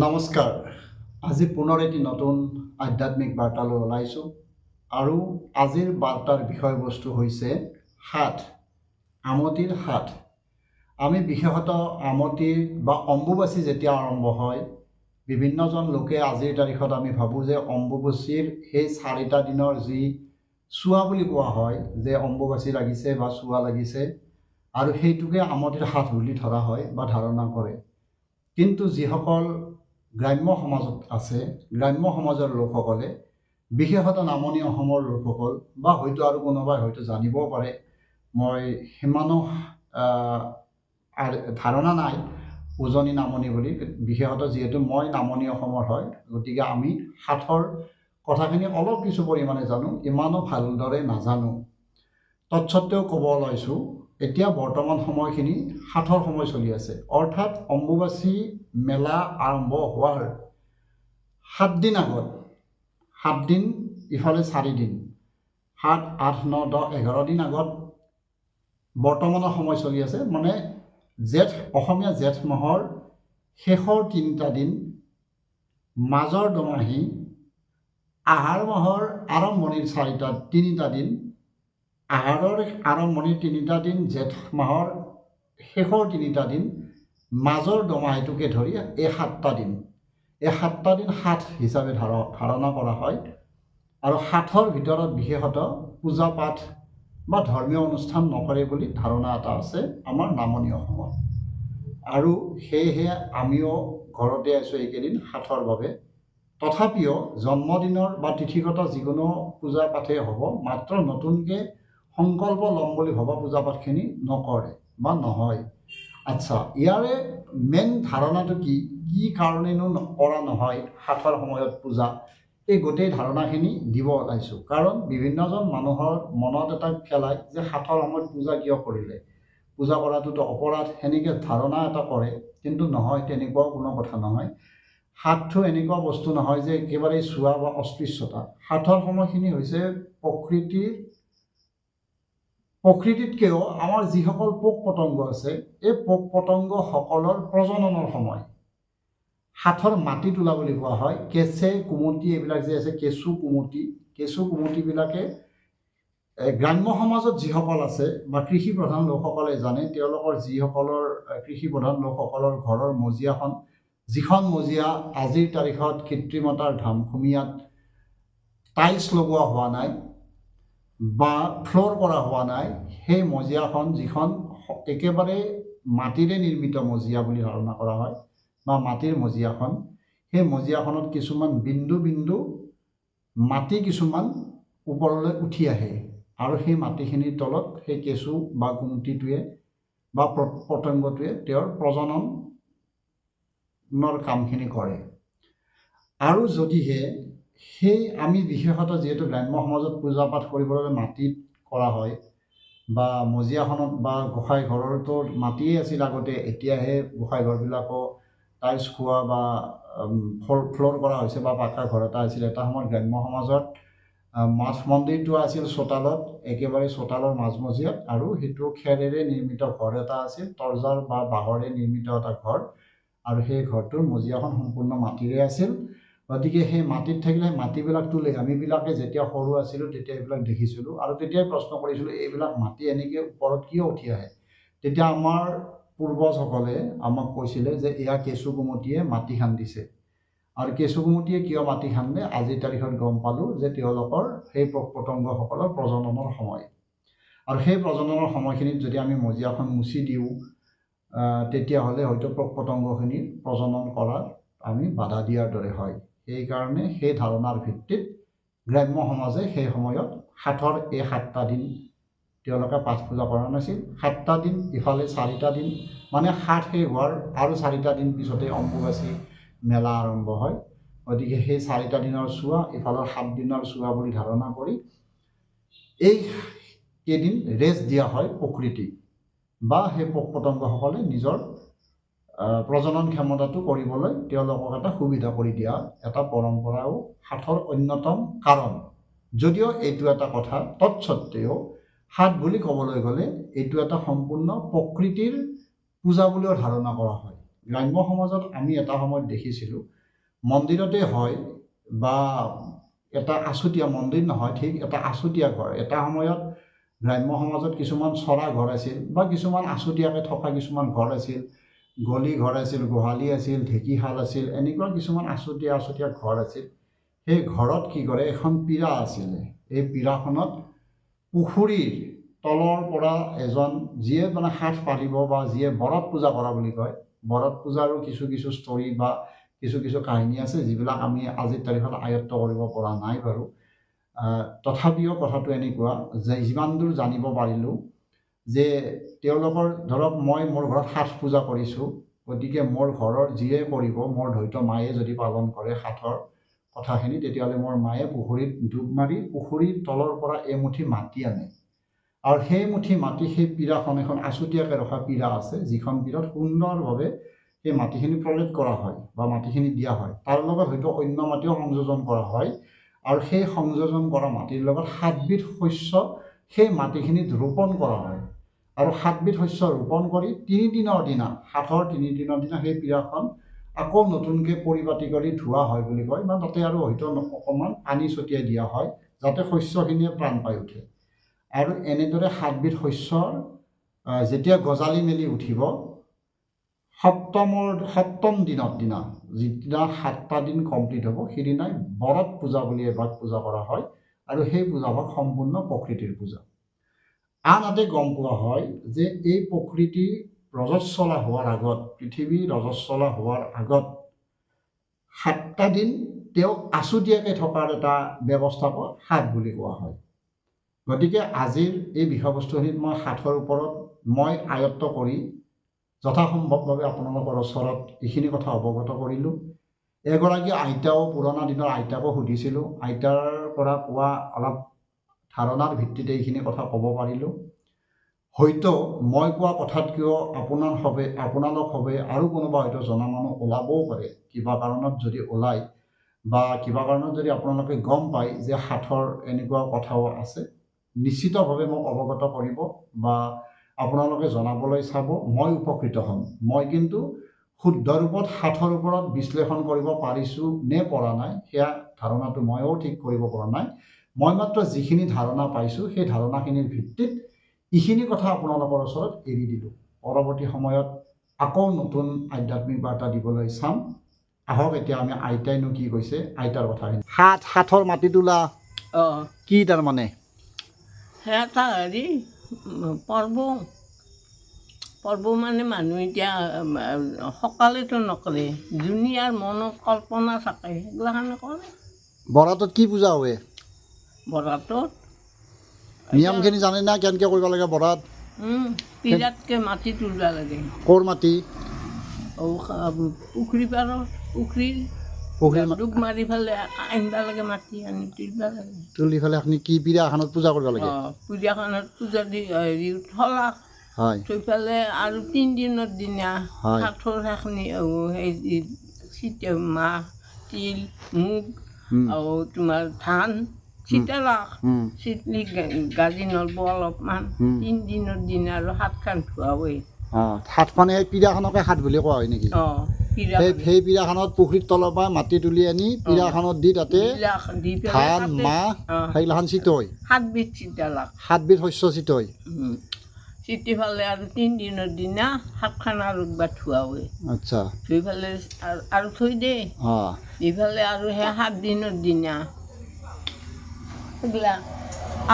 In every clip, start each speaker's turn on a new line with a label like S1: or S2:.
S1: নমস্কাৰ। আজি পুনৰ এটি নতুন আধ্যাত্মিক বাৰ্তালৈ ওলাইছোঁ আৰু আজিৰ বাৰ্তাৰ বিষয়বস্তু হৈছে হাট, আমতিৰ হাট। আমি বিশেষতঃ আমতিৰ বা অম্বুবাচী যেতিয়া আৰম্ভ হয়, বিভিন্নজন লোকে আজিৰ তাৰিখত আমি ভাবোঁ যে অম্বুবাচীৰ সেই 4টা দিনৰ যি চুৱা বুলি কোৱা হয়, যে অম্বুবাচী লাগিছে বা চুৱা লাগিছে, আৰু সেইটোকে আমতিৰ হাট বুলি ধৰা হয় বা ধাৰণা কৰে। কিন্তু যিসকল গ্ৰাম্য সমাজত আছে, গ্ৰাম্য সমাজৰ লোকসকলে, বিশেষতঃ নামনি অসমৰ লোকসকল বা হয়তো আৰু কোনোবাই হয়তো জানিবও পাৰে, মই সিমানো ধাৰণা নাই উজনি নামনি বুলি। বিশেষতঃ যিহেতু মই নামনি অসমৰ হয়, গতিকে আমি হাটৰ কথাখিনি অলপ কিছু পৰিমাণে জানো, ইমানো ভালদৰে নাজানো। তৎসত্ত্বেও ক'ব ওলাইছোঁ, এতিয়া বৰ্তমান সময়খিনি হাটৰ সময় চলি আছে, অৰ্থাৎ অম্বুবাচী মেলা আৰম্ভ হোৱাৰ 7 দিন আগত, 7 দিন ইফালে 4 দিন, 7, 8, 9, 10, 11 দিন আগত বৰ্তমানৰ সময় চলি আছে, মানে অসমীয়া জেঠ মাহৰ শেষৰ 3টা দিন, মাজৰ দোমাহী, আহাৰ মাহৰ আৰম্ভণিৰ 3টা দিন, আহাৰৰ আৰম্ভণিৰ 3টা দিন, জেঠ মাহৰ শেষৰ 3টা দিন, মাজৰ দোমাহীটোকে ধৰি এই 7টা দিন, এই 7টা দিন হাট হিচাপে ধাৰণা কৰা হয়। আৰু হাটৰ ভিতৰত বিশেষতঃ পূজা পাঠ বা ধৰ্মীয় অনুষ্ঠান নকৰে বুলি ধাৰণা এটা আছে আমাৰ নামনি অসমত। আৰু সেয়েহে আমিও ঘৰতে আছোঁ এইকেইদিন হাটৰ বাবে। তথাপিও জন্মদিনৰ বা তিথিগত যিকোনো পূজা পাঠেই হ'ব, মাত্ৰ নতুনকৈ সংকল্প ল'ম বুলি ভবা পূজা পাঠখিনি নকৰে বা নহয়। আচ্ছা, ইয়াৰে মেইন ধাৰণাটো কি কাৰণেনো কৰা নহয় হাটৰ সময়ত পূজা, এই গোটেই ধাৰণাখিনি দিব ওলাইছোঁ। কাৰণ বিভিন্নজন মানুহৰ মনত এটা খেলায় যে হাটৰ সময়ত পূজা কিয় কৰিলে, পূজা কৰাটোতো অপৰাধ, সেনেকৈ ধাৰণা এটা কৰে। কিন্তু নহয়, তেনেকুৱা কোনো কথা নহয়। হাটটো এনেকুৱা বস্তু নহয় যে একেবাৰে চুৱা বা অস্পৃশ্যতা। হাটৰ সময়খিনি হৈছে প্ৰকৃতিতকৈও আমাৰ যিসকল পোক পতংগ আছে, এই পোক পতংগসকলৰ প্ৰজননৰ সময়। হাটৰ মাটি তোলা বুলি কোৱা হয়, কেঁচে কুমতি এইবিলাক যে আছে, কেঁচু কুমতিবিলাকে গ্ৰাম্য সমাজত যিসকল আছে বা কৃষি প্ৰধান লোকসকলে জানে, তেওঁলোকৰ যিসকলৰ কৃষি প্ৰধান লোকসকলৰ ঘৰৰ মজিয়াখন, যিখন মজিয়া আজিৰ তাৰিখত কৃত্ৰিমতাৰ ধামখুমীয়াত টাইলছ লগোৱা হোৱা নাই বা ফ্ল'ৰ কৰা হোৱা নাই, সেই মজিয়াখন, যিখন একেবাৰে মাটিৰে নিৰ্মিত মজিয়া বুলি ধাৰণা কৰা হয় বা মাটিৰ মজিয়াখন, সেই মজিয়াখনত কিছুমান বিন্দু বিন্দু মাটি কিছুমান ওপৰলৈ উঠি আহে, আৰু সেই মাটিখিনিৰ তলত সেই কেঁচু বা কুমটিটোৱে বা পতংগটোৱে তেওঁৰ প্ৰজননৰ কামখিনি কৰে। আৰু যদিহে আমি বিশেষতঃ যিহেতু গ্ৰাম্য সমাজত পূজা পাঠ কৰিবলৈ মাটিত কৰা হয়, বা মজিয়াখনত বা গোঁসাই ঘৰতো মাটিয়েই আছিল আগতে, এতিয়াহে গোঁসাই ঘৰবিলাকো টাইলছ খোৱা বা ফ্ল'ৰ কৰা হৈছে বা পাকা ঘৰ এটা আছিল। এটা সময়ত গ্ৰাম্য সমাজত মঠ মন্দিৰটো আছিল চোতালত, একেবাৰে চোতালৰ মাজমজিয়াত, আৰু সেইটো খেৰেৰে নিৰ্মিত ঘৰ এটা আছিল, তৰ্জাৰ বা বাঁহৰে নিৰ্মিত এটা ঘৰ, আৰু সেই ঘৰটোৰ মজিয়াখন সম্পূৰ্ণ মাটিৰে আছিল। গতিকে সেই মাটিত থাকিলে মাটিবিলাক তোলে। আমিবিলাকে যেতিয়া সৰু আছিলোঁ তেতিয়া এইবিলাক দেখিছিলোঁ, আৰু তেতিয়াই প্ৰশ্ন কৰিছিলোঁ এইবিলাক মাটি এনেকৈ ওপৰত কিয় উঠি আহে। তেতিয়া আমাৰ পূৰ্বজসকলে আমাক কৈছিলে যে এয়া কেঁচু কুমতিয়ে মাটি খান্দিছে, আৰু কেঁচু কুমতিয়ে কিয় মাটি খান্দে, আজিৰ তাৰিখত গম পালোঁ যে তেওঁলোকৰ সেই পোক পতংগসকলৰ প্ৰজননৰ সময়। আৰু সেই প্ৰজননৰ সময়খিনিত যদি আমি মজিয়াখন মুচি দিওঁ, তেতিয়াহ'লে হয়তো পোক পতংগখিনিৰ প্ৰজনন কৰাত আমি বাধা দিয়াৰ দৰে হয়। সেইকাৰণে সেই ধাৰণাৰ ভিত্তিত গ্ৰাম্য সমাজে সেই সময়ত হাটৰ এই 7টা দিন তেওঁলোকে পাঠ পূজা কৰা নাছিল। 7টা দিন ইফালে 4টা দিন, মানে হাট শেষ হোৱাৰ আৰু 4টা দিন পিছতে অম্বুবাচী মেলা আৰম্ভ হয়। গতিকে সেই 4টা দিনৰ চুৱা, ইফালৰ 7 দিনৰ চুৱা বুলি ধাৰণা কৰি এই কেইদিন ৰেষ্ট দিয়া হয় প্ৰকৃতিক, বা সেই পোক পতংগসকলে নিজৰ প্ৰজনন ক্ষমতাটো কৰিবলৈ তেওঁলোকক এটা সুবিধা কৰি দিয়া এটা পৰম্পৰাও হাটৰ অন্যতম কাৰণ। যদিও এইটো এটা কথা, তৎসত্ত্বেও হাট বুলি ক'বলৈ গ'লে এইটো এটা সম্পূৰ্ণ প্ৰকৃতিৰ পূজা বুলিও ধাৰণা কৰা হয়। গ্ৰাম্য সমাজত আমি এটা সময়ত দেখিছিলোঁ মন্দিৰতে হয় বা এটা আছুতীয়া মন্দিৰ নহয়, ঠিক এটা আছুতীয়া ঘৰ। এটা সময়ত গ্ৰাম্য সমাজত কিছুমান চৰা ঘৰ আছিল বা কিছুমান আছুতীয়াকৈ থকা কিছুমান ঘৰ আছিল, গলি ঘৰ আছিল, গোহালি আছিল, ঢেঁকীশাল আছিল, এনেকুৱা কিছুমান আছুতীয়া ঘৰ আছিল। সেই ঘৰত কি কৰে, এখন পীৰা আছিলে। এই পীৰাখনত পুখুৰীৰ তলৰ পৰা এজন যিয়ে মানে হাত পাৰিব বা যিয়ে বৰত পূজা কৰা বুলি কয়, বৰত পূজাৰো কিছু ষ্টৰী বা কিছু কাহিনী আছে যিবিলাক আমি আজিৰ তাৰিখত আয়ত্ব কৰিব পৰা নাই বাৰু। তথাপিও কথাটো এনেকুৱা যে যিমান দূৰ জানিব পাৰিলোঁ যে তেওঁলোকৰ ধৰক মই মোৰ ঘৰত হাত পূজা কৰিছোঁ, গতিকে মোৰ ঘৰৰ যিয়ে কৰিব, মোৰ ধৈৰ্য মায়ে যদি পালন কৰে হাতৰ কথাখিনি, তেতিয়াহ'লে মোৰ মায়ে পুখুৰীত ডুব মাৰি পুখুৰীৰ তলৰ পৰা এমুঠি মাটি আনে। আৰু সেই মুঠি মাটি সেই পীৰাখন, এখন আছুতীয়াকৈ ৰখা পীৰা আছে, যিখন পীৰাত সুন্দৰভাৱে সেই মাটিখিনি প্ৰলেপ কৰা হয় বা মাটিখিনি দিয়া হয়। তাৰ লগত হয়তো অন্য মাটিও সংযোজন কৰা হয়। আৰু সেই সংযোজন কৰা মাটিৰ লগত 7বিধ শস্য সেই মাটিখিনিত ৰোপণ কৰা হয়। আৰু 7বিধ শস্য ৰোপণ কৰি 3 দিনৰ দিনা, হাতৰ 3 দিনৰ দিনা সেই পীৰাখন আকৌ নতুনকৈ পৰিপাটি কৰি ধোৱা হয় বুলি কয়, বা তাতে আৰু হয়তো অকণমান পানী ছটিয়াই দিয়া হয় যাতে শস্যখিনিয়ে প্ৰাণ পাই উঠে। আৰু এনেদৰে 7বিধ শস্যৰ যেতিয়া গজালি মেলি উঠিব, সপ্তম দিনৰ দিনা, যিদিনা 7টা দিন কমপ্লিট হ'ব, সেইদিনাই বৰত পূজা বুলি এভাগ পূজা কৰা হয়। আৰু সেই পূজাভাগ সম্পূৰ্ণ প্ৰকৃতিৰ পূজা। আনহাতে গম পোৱা হয় যে এই প্ৰকৃতি ৰজস্বলা হোৱাৰ আগত, পৃথিৱী ৰজস্বলা হোৱাৰ আগত 7টা দিন তেওঁক আছুতীয়াকৈ থকাৰ এটা ব্যৱস্থাক হাত বুলি কোৱা হয়। গতিকে আজিৰ এই বিষয়বস্তুখিনিত মই হাতৰ ওপৰত মই আয়ত্ব কৰি যথাসম্ভৱভাৱে আপোনালোকৰ ওচৰত এইখিনি কথা অৱগত কৰিলোঁ। এগৰাকী আইতাও, পুৰণা দিনৰ আইতাকো সুধিছিলোঁ, আইতাৰ পৰা পোৱা অলপ ধাৰণাৰ ভিত্তিতে এইখিনি কথা ক'ব পাৰিলোঁ। হয়তো মই কোৱা কথাতকৈও আপোনালোক হবে আৰু কোনোবা হয়তো জনা মানুহ ওলাবও পাৰে। কিবা কাৰণত যদি ওলায় বা কিবা কাৰণত যদি আপোনালোকে গম পায় যে হাতৰ এনেকুৱা কথাও আছে, নিশ্চিতভাৱে মোক অৱগত কৰিব বা আপোনালোকে জনাবলৈ চাব, মই উপকৃত হ'ম। মই কিন্তু শুদ্ধ ৰূপত হাতৰ ওপৰত বিশ্লেষণ কৰিব পাৰিছোঁ নে পৰা নাই, সেয়া ধাৰণাটো ময়ো ঠিক কৰিব পৰা নাই। মই মাত্ৰ যিখিনি ধাৰণা পাইছোঁ সেই ধাৰণাখিনিৰ ভিত্তিত এইখিনি কথা আপোনালোকৰ ওচৰত এৰি দিলোঁ। পৰৱৰ্তী সময়ত আকৌ নতুন আধ্যাত্মিক বাৰ্তা দিবলৈ চাম। আহক এতিয়া আমি আইতাইনো কি কৈছে, আইতাৰ কথাখিনি। হাতৰ মাটি তোলা কি তাৰমানে?
S2: এটা হেৰি পৰ্ব মানে মানুহ এতিয়া সকালেতো নকৰে, দুনিয়াৰ মনত কল্পনা থাকে সেইগিলাখানে কৰে।
S1: বৰাতত কি পূজা হয়?
S2: বৰাতত
S1: নিয়মখিনি জানে না কেনেকৈ কৰিব লাগে বৰাত?
S2: পীৰাতকৈ মাটি তুলিব লাগে।
S1: ক'ৰ মাটি?
S2: পুখুৰী পাৰৰ, পুখুৰীৰ ডুব মাৰি পেলাই আনিব লাগে, মাটি আনি তুলিব লাগে।
S1: তুলি পেলাই আপুনি কি পীৰাখনত পূজা কৰিব লাগে?
S2: পীৰাখনত পূজা দি হেৰি থলা থৈ পেলাই আৰু 3 দিনৰ দিনা কাঠৰ সেইখিনি সেই মাহ, তিল, মুগ আৰু তোমাৰ ধান চিতেলাক, চিতলি গাজি নলব অলপমান। 3 দিনৰ দিনা আৰু হাতখন ধোৱা হয়। হাতখনে সেই পীৰাখনকে হাত বুলি কোৱা হয় নেকি? সেই পীৰাখনত পুখুৰীৰ তলৰ পৰা মাটি তুলি আনি পীৰাখনত দি তাতে ধান, মাহ সেইগিলাখান চিতয়। 7বিধ চিতেলাক,
S1: 7বিধ শস্য চিতয়।
S2: চিটি পেলাই আৰু 3 দিনৰ দিনা হাতখন আৰু একবাৰ ধোৱা হয়।
S1: আচ্ছা।
S2: ধুই পেলাই আৰু থৈ দে, দি পেলাই আৰু সেই 7 দিনৰ দিনা সেইবিলাক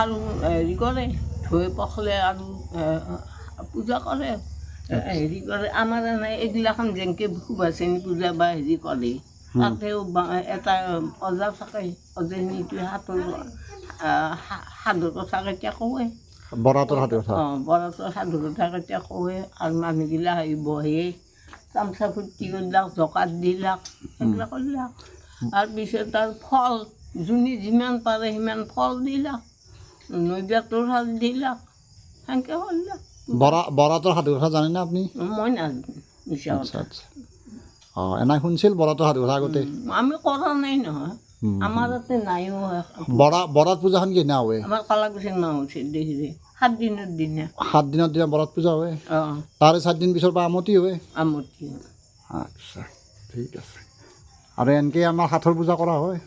S2: আৰু হেৰি কৰে, ধুই পখলে আৰু পূজা কৰে, হেৰি কৰে। আমাৰ এনে এইগিলাখন যেনেকৈ সুভাষিনী পূজা বা হেৰি কৰে, তাতেও এটা অজা থাকে, অজানীটোৱে সাধুৰ কথা কেতিয়া কয়, বৰাতৰ সাধুৰ কথা কেতিয়া কয়। আৰু মানুহগিলাক আহি বহে, তামচা ফূৰ্তি কৰিলাক, জকাত দিলাক, সেইগিলা কৰিলাক। তাৰপিছত আৰু ফল, যোনে যিমান পাৰে সিমান ফল দিলাক, নৈবেদ্যৰ সাজ দিলাক, সেনেকৈ কৰিলাক।
S1: বৰাতৰ সাধু কথা জানেনে আপুনি?
S2: মই নাজানো মিছা কথা।
S1: এনে শুনিছিল বৰাতৰ সাধু কথা আগতে?
S2: আমি কৰা নাই নহয়, আমাৰ তাতে নাইও।
S1: বৰাত পূজাখন কেতিয়া হয়?
S2: আমাৰ কালাকুছিৰ মাহত দেখিছে 7 দিনৰ দিনা।
S1: 7 দিনৰ দিনা বৰাত পূজা হয়। তাৰে 4 দিন পিছৰ পৰা আমতি হয়।
S2: আমতি
S1: আচ্ছা ঠিক আছে আৰু এনেকৈ আমাৰ সাঁথৰ পূজা কৰা হয়